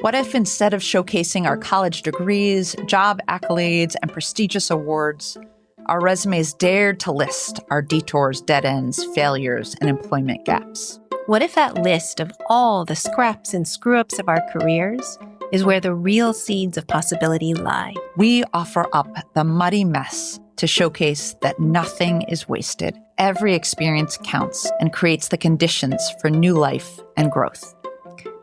What if instead of showcasing our college degrees, job accolades, and prestigious awards, our resumes dared to list our detours, dead ends, failures, and employment gaps? What if that list of all the scraps and screw-ups of our careers is where the real seeds of possibility lie? We offer up the muddy mess to showcase that nothing is wasted. Every experience counts and creates the conditions for new life and growth.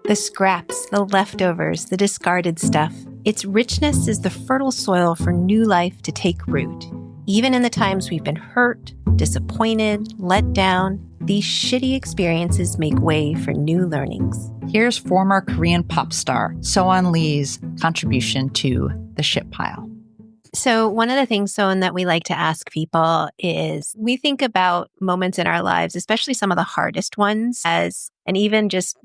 The scraps, the leftovers, the discarded stuff. Its richness is the fertile soil for new life to take root. Even in the times we've been hurt, disappointed, let down, these shitty experiences make way for new learnings. Here's former Korean pop star Soeun Lee's contribution to the shit pile. So one of the things, Soeun, that we like to ask people is we think about moments in our lives, especially some of the hardest ones, and even just,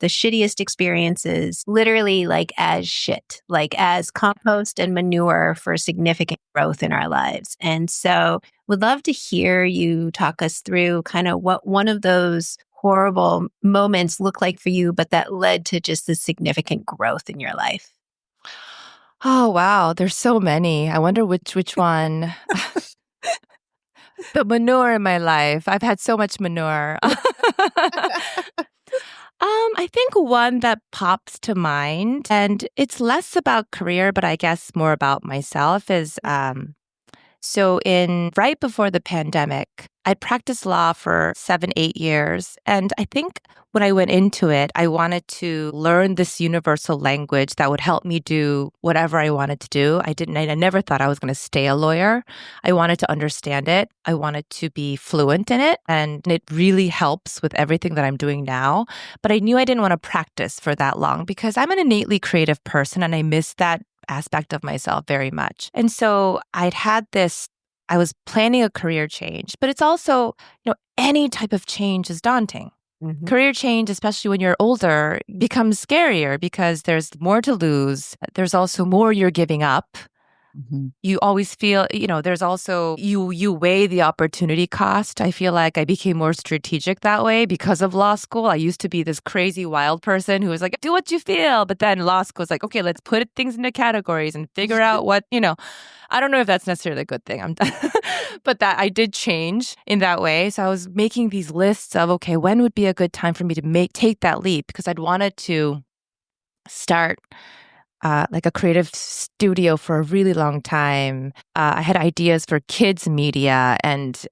the shittiest experiences, literally like as shit, like as compost and manure for significant growth in our lives. And so would love to hear you talk us through kind of what one of those horrible moments looked like for you, but that led to just the significant growth in your life. Oh, wow. There's so many. I wonder which one. The manure in my life. I've had so much manure. I think one that pops to mind, and it's less about career, but I guess more about myself, is right before the pandemic, I practiced law for 7-8 years. And I think when I went into it, I wanted to learn this universal language that would help me do whatever I wanted to do. I never thought I was going to stay a lawyer. I wanted to understand it. I wanted to be fluent in it. And it really helps with everything that I'm doing now. But I knew I didn't want to practice for that long because I'm an innately creative person and I miss that aspect of myself very much. And so I was planning a career change, but it's also, any type of change is daunting. Mm-hmm. Career change, especially when you're older, becomes scarier because there's more to lose. There's also more you're giving up. Mm-hmm. You always feel, there's also, you weigh the opportunity cost. I feel like I became more strategic that way because of law school. I used to be this crazy wild person who was like, do what you feel. But then law school is like, okay, let's put things into categories and figure out what, I don't know if that's necessarily a good thing. But that I did change in that way. So I was making these lists of, okay, when would be a good time for me to take that leap? Because I'd wanted to start like a creative studio for a really long time. I had ideas for kids media and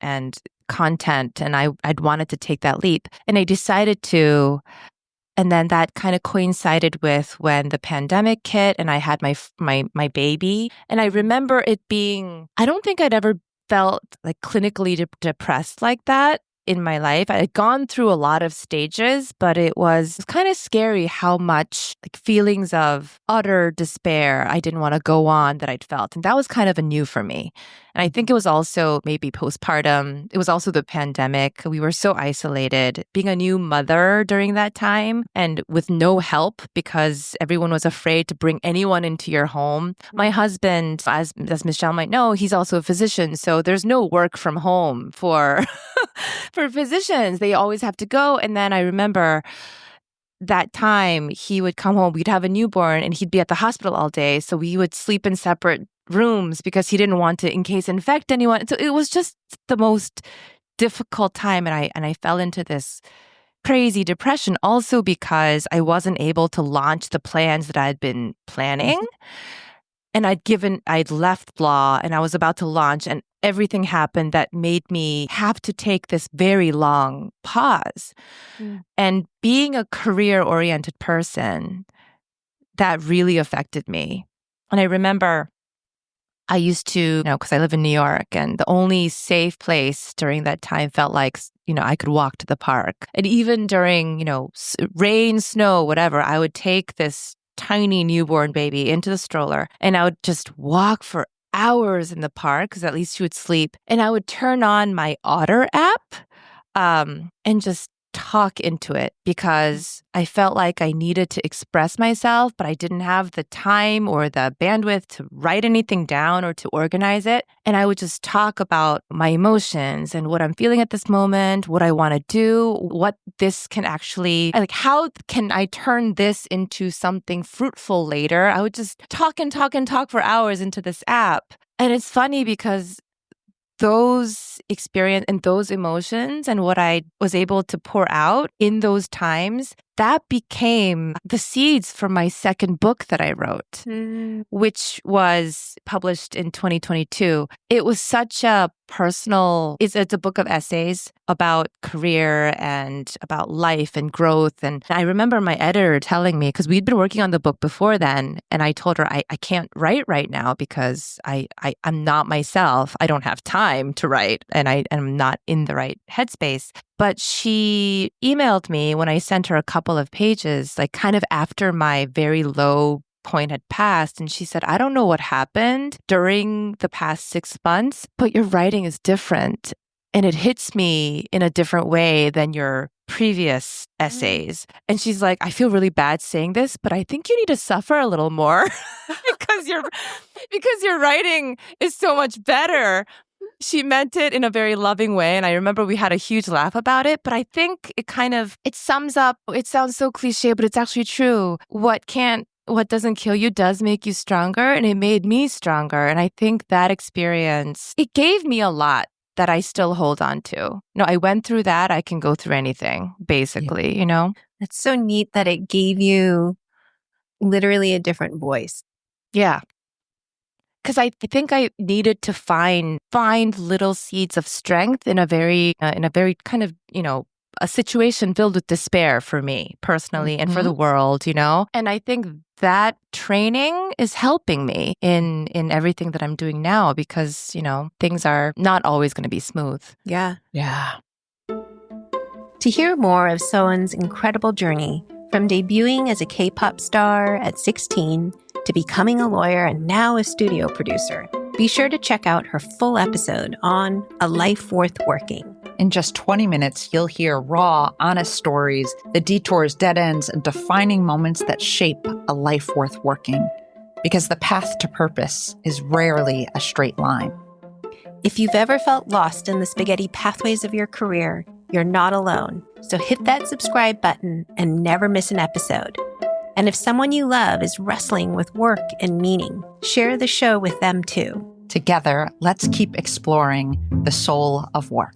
content, and I'd wanted to take that leap. And I decided to, and then that kind of coincided with when the pandemic hit and I had my baby. And I remember it being, I don't think I'd ever felt like clinically depressed like that in my life. I had gone through a lot of stages, but it was kind of scary how much like feelings of utter despair I didn't want to go on that I'd felt. And that was kind of a new for me. And I think it was also maybe postpartum. It was also the pandemic. We were so isolated. Being a new mother during that time and with no help because everyone was afraid to bring anyone into your home. My husband, as Michelle might know, he's also a physician. So there's no work from home for physicians. They always have to go. And then I remember that time he would come home, we'd have a newborn and he'd be at the hospital all day. So we would sleep in separate rooms because he didn't want to, in case, infect anyone. So it was just the most difficult time. And I fell into this crazy depression also because I wasn't able to launch the plans that I had been planning. And I'd left law and I was about to launch and everything happened that made me have to take this very long pause. And being a career-oriented person, that really affected me. And I remember I used to, because I live in New York, and the only safe place during that time felt like, I could walk to the park. And even during, rain, snow, whatever, I would take this tiny newborn baby into the stroller and I would just walk for hours in the park because at least she would sleep. And I would turn on my Otter app and just talk into it because I felt like I needed to express myself, but I didn't have the time or the bandwidth to write anything down or to organize it. And I would just talk about my emotions and what I'm feeling at this moment, what I want to do, what this can actually, like, how can I turn this into something fruitful later? I would just talk and talk and talk for hours into this app. And it's funny because those experience and those emotions and what I was able to pour out in those times, that became the seeds for my second book that I wrote, which was published in 2022. It was such a personal, it's a book of essays about career and about life and growth. And I remember my editor telling me, because we'd been working on the book before then, and I told her, I can't write right now because I'm not myself. I don't have time to write, and I'm not in the right headspace. But she emailed me when I sent her a couple of pages, like kind of after my very low point had passed. And she said, I don't know what happened during the past 6 months, but your writing is different. And it hits me in a different way than your previous essays. And she's like, I feel really bad saying this, but I think you need to suffer a little more because your writing is so much better. She meant it in a very loving way. And I remember we had a huge laugh about it. But I think it sums up, it sounds so cliche, but it's actually true. What doesn't kill you does make you stronger. And it made me stronger. And I think that experience, it gave me a lot that I still hold on to. No, I went through that. I can go through anything, basically, you know? It's so neat that it gave you literally a different voice. Yeah. Because I think I needed to find little seeds of strength in a very kind of, a situation filled with despair for me personally and for the world, And I think that training is helping me in everything that I'm doing now because, things are not always going to be smooth. Yeah. Yeah. To hear more of Soeun's incredible journey, from debuting as a K-pop star at 16 to becoming a lawyer and now a studio producer, be sure to check out her full episode on A Life Worth Working. In just 20 minutes, you'll hear raw, honest stories, the detours, dead ends, and defining moments that shape a life worth working. Because the path to purpose is rarely a straight line. If you've ever felt lost in the spaghetti pathways of your career, you're not alone. So hit that subscribe button and never miss an episode. And if someone you love is wrestling with work and meaning, share the show with them too. Together, let's keep exploring the soul of work.